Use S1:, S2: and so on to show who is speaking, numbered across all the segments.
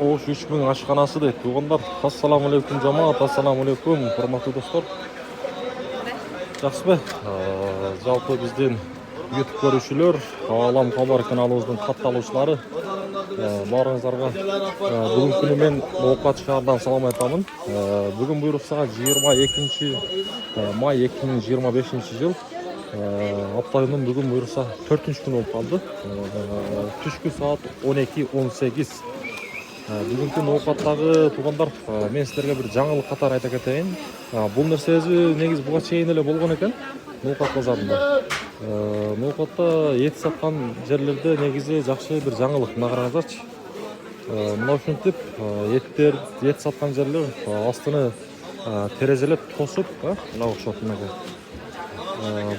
S1: Ош 3000 ашханасы дейт. Тугандар, ассаламу алейкум жамаат, ассаламу алейкум, урматтуу достор. Жакшыбы? Жалпы биздин YouTube көрүүчүлөр, Алам Кабар каналыбыздын катталуучулары, баарыңыздарга бүгүнкү күнү мен Ноокат шаарынан салам айтамын. Бүгүн буйруксага 22 май 2025 жыл. Аптайдын бүгүн буйрукса 4-күн болуп калды. Түшкү саат 12:18. Бүгүнкү Ноокаттагы туугандар, мен силерге бир жаңылык катары айта кетейин. Бул нерсеси негизи буга чейин эле болгон экен. Ноокат базарында. Ноокатта эт саткан жерлерде негизи жакшы бир жаңылык. Мына караңыздарчы. Мына ушинтип эт саткан жерлер астыны терезелеп тосуп, мына окшоп мынага.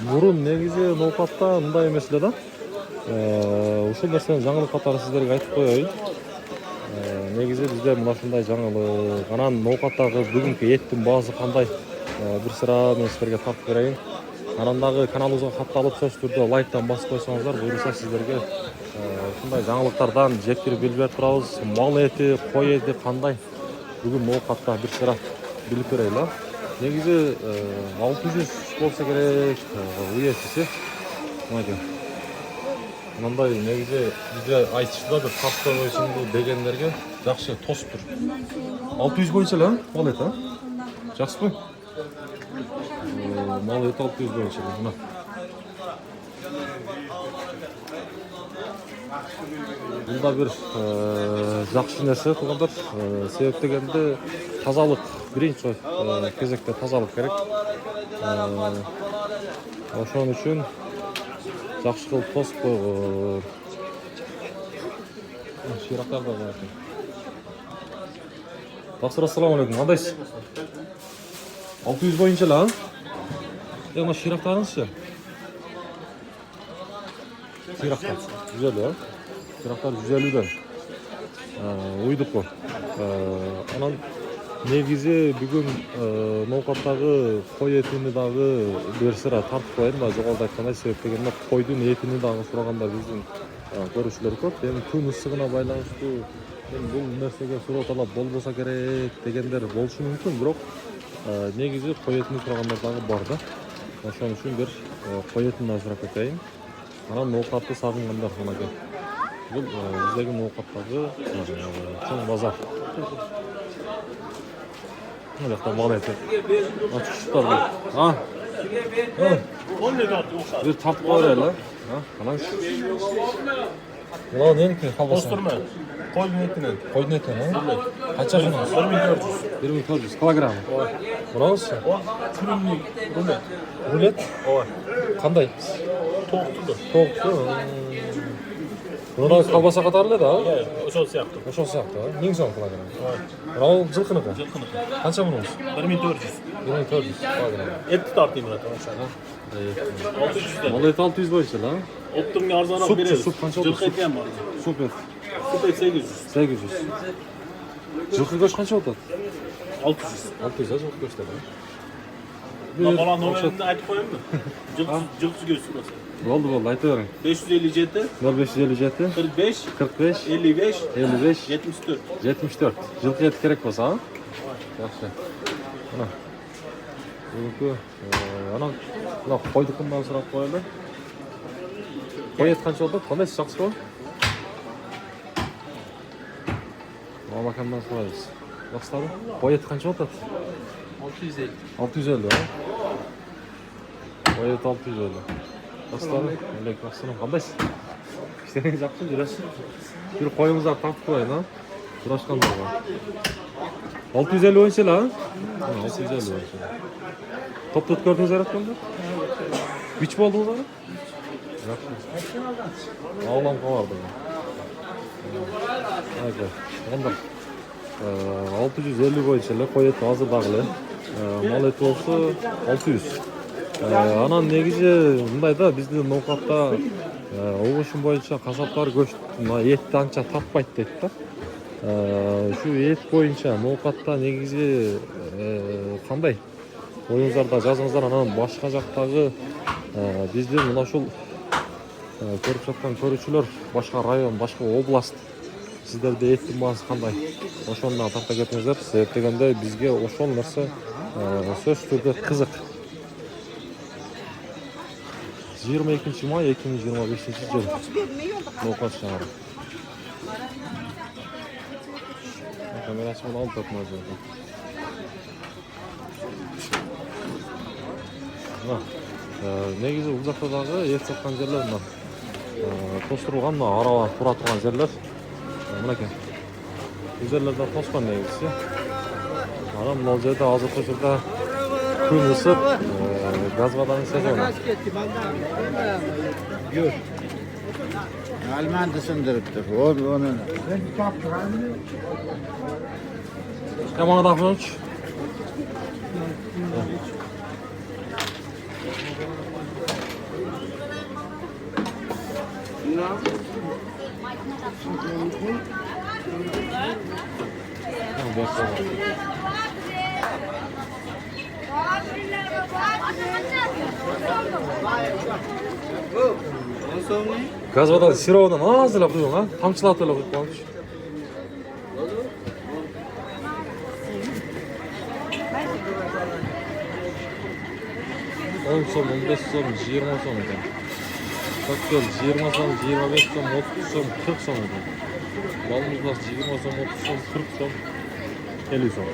S1: Мурун негизи Ноокатта мындай эмес эле да. Ушул нерсени жаңылык катары сиздерге айтып коеюн. Негизи бизде мына ушундай жаңылык. Анан Ноокаттагы бүгүнкү эттин баасы кандай? Бир сыра мен силерге тартып берейин. Анан дагы каналыбызга катталып, сөзсүз түрдө лайктан басып койсоңуздар, буюрса сиздерге ушундай жаңылыктардан жектирип билип берип турабыз. Мал эти, кой эти кандай? Бүгүн Ноокатта бир сыра билип берели. Негизи 600 болсо керек уетиси. Мындай. Мындай негизи бизде айтышты бир каптоо ичинде дегендерге жакшы тосуп тур. 600 боюнча эле мал эти, жакшыбы? Мал эти 600 боюнча эле. Бunda bir жакшы нерсе туугандар. Себеп дегенде тазалык, биринчи кезекте тазалык керек. Ошон үчүн жакшы кылып тосуп койгон. Ширактарда бар экен. Тасыр, ассаламу алейкум. Кандайсыз? 600 боюнча эле, мына ширактарыңызчы? Ширактар 150, Ширактар 150дөн. Уйдук. Анан негизи бүгүн Ноокаттагы кой этини дагы бир сыра тартып коеюн. Жогоруда айткандай, себеп дегенде койдун этини дагы сураганда биздин көрүүчүлөр көп. Эми күн ысыгына байланыштуу бул нерсеге суроо талап болбосо керек дегендер болушу мүмкүн, бирок негизи кой этини сурагандар дагы бар да. Ошон үчүн бир кой этини сурап кетейин. Анан Ноокатты сагынгандар мынакей. Бул биздеги Ноокаттагы чоң базар. Мына жакта мал эти. Ачыктар бар. Бир тартып коелу, Анан мына неники калбаса?
S2: Костурма. Койдун этинен.
S1: Койдун этинен, Канча жунуңуз?
S2: 1400.
S1: 1400 килограмм. Мынабызчы?
S2: Фирмный рулет.
S1: Рулет?
S2: Ооба.
S1: Кандай?
S2: Токтуу.
S1: Токтуу. Мына калбаса катары эле да?
S2: Ошол сыяктуу.
S1: Ошол сыяктуу, 1000 сом килограмм. Мына жылкыныкы?
S2: Жылкыныкы.
S1: Канча мунуңуз?
S2: 1400.
S1: 1400 килограмм.
S2: Этти тартайм мына ошол. 600.
S1: Мал эти 600 боюнча да?
S2: Оптумга арзаныраак беребиз.
S1: Суп канча болот?
S2: Жылкы эти бар.
S1: Суп эт.
S2: Суп эти 800.
S1: 800. Жылкы көч канча болот?
S2: 600.
S1: 600 жылкы көчтөр.
S2: Бала номеринде айтып коеюнбу? Жылкы көч сураса.
S1: Болду, айта бериң.
S2: 557
S1: 0557
S2: 45
S1: 45
S2: 55
S1: 55
S2: 74.
S1: 74. Жылкы эт керек болсо, жакшы. Мына. Бүгүнкү анан мына койдукун дагы сурап коелу. Кой эт канча болот? Кандайсыз, жакшыбы? Мамакамдан сурайбыз. Жакшыбы? Кой эт канча болот?
S2: 650.
S1: 650, Кой эт 650. Жакшыбы? Алейкум ассалам. Кандайсыз? Иштериңиз жакшы, жүрөсүз? Бир коюңуздарды тартып коеюн, Сурашкандарга. 650 боюнча эле, 650 боюнча. Топту өткөрдүңүздөр атканда? Күч болдуңуздар? Жакшы. Алам кабарды. Айга. Анда 650 боюнча эле кой эти азыр дагы эле. Мал эти болсо 600. Анан негизи мындай да, биздин Ноокатта огушум боюнча касаптар этти анча таппайт дейт да. Ушу эт боюнча Ноокатта негизи кандай? Оюңуздарда жазыңыздар. Анан башка жактагы биздин мына ушул көрүп жаткан көрүүчүлөр, башка район, башка область сиздерде эттин баасы кандай? Ошону дагы тарта кетиңиздер. Себеп дегенде бизге ошол нерсе сөзсүз түрдө кызык. 22 май 2025 жыл. Ноокат шаары. Камерасымен алып жатмай жүрдüm. Негизи бул жакта дагы эт саткан жерлер мына. Тостурулган мына араба тура турган жерлер. Мынакей. Бул жерлерде тоскон негизи. Анан бул жерде азыркы учурда күн ысып, газ воданын сезону.
S3: Gör. Alman dışındırıptır. Onu.
S1: Manga da fınç. Gaz вода сировадан аз эле куйган, а? Тамчылап эле куюп коюңчу. 10 сом, 15 сом, 20 сом екен. Коктейль 20 сом, 25 сом, 30 сом, 40 сом екен. Балмуздак 20 сом, 30 сом, 40 сом, 50 сом.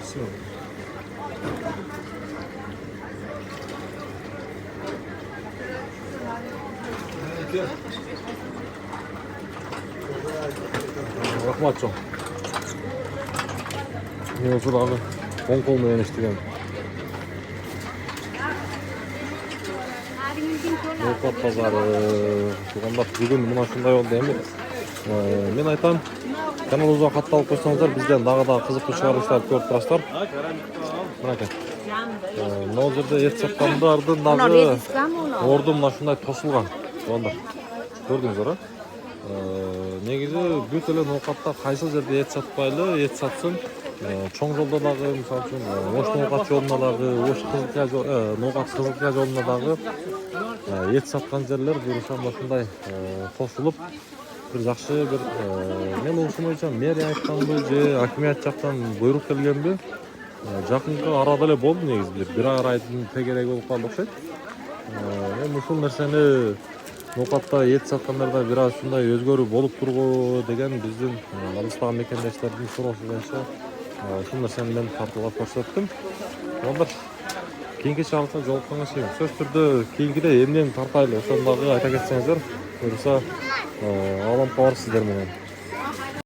S1: Все. Рахмат чоң. Мен осы дағы оң қол менен иштеген. Ноокат базары. Туугандар, бүгүн мына ушундай болду эми. Мен айтам, каналыбызга катталып койсоңуздар, бизден дагы кызыктуу чыгарылыштарды көрүп турасыздар. Мынакей. Мына жерде эт саткандардын дагы орду мына ушундай тосулган. Туугандар, көрдүңүздөр, а? Негизи бүт эле ноокатта кайсыл жерде эт сатпайлы, эт сатсын. Чоң жолдо дагы, мисалы үчүн, Ош ноокат жолуна дагы, Ош ноокат Кызылкая жолуна дагы эт саткан жерлер буюрса ушундай тосулуп, бир жакшы бир мен ушуну үчүн мэрия айтканбы же акимият жактан буйрук келгенби? Жакынкы арада эле болду негизи, бир ай айдын тегереги болуп калды окшойт. Мен ушул нерсени ноокатта эт саткандарда бир аз ушундай өзгөрүү болуп тургу деген биздин алыстагы мекендештердин суроосу боюнча ушул нерсени мен тартуулап көрсөттүм. Онда кийинки чыгарылышта жолукканга чейин сөзсүз түрдө кийинкиде эмнени тартайлы ошону дагы айта кетсеңиздер, буюрса ааламга бар сиздер менен.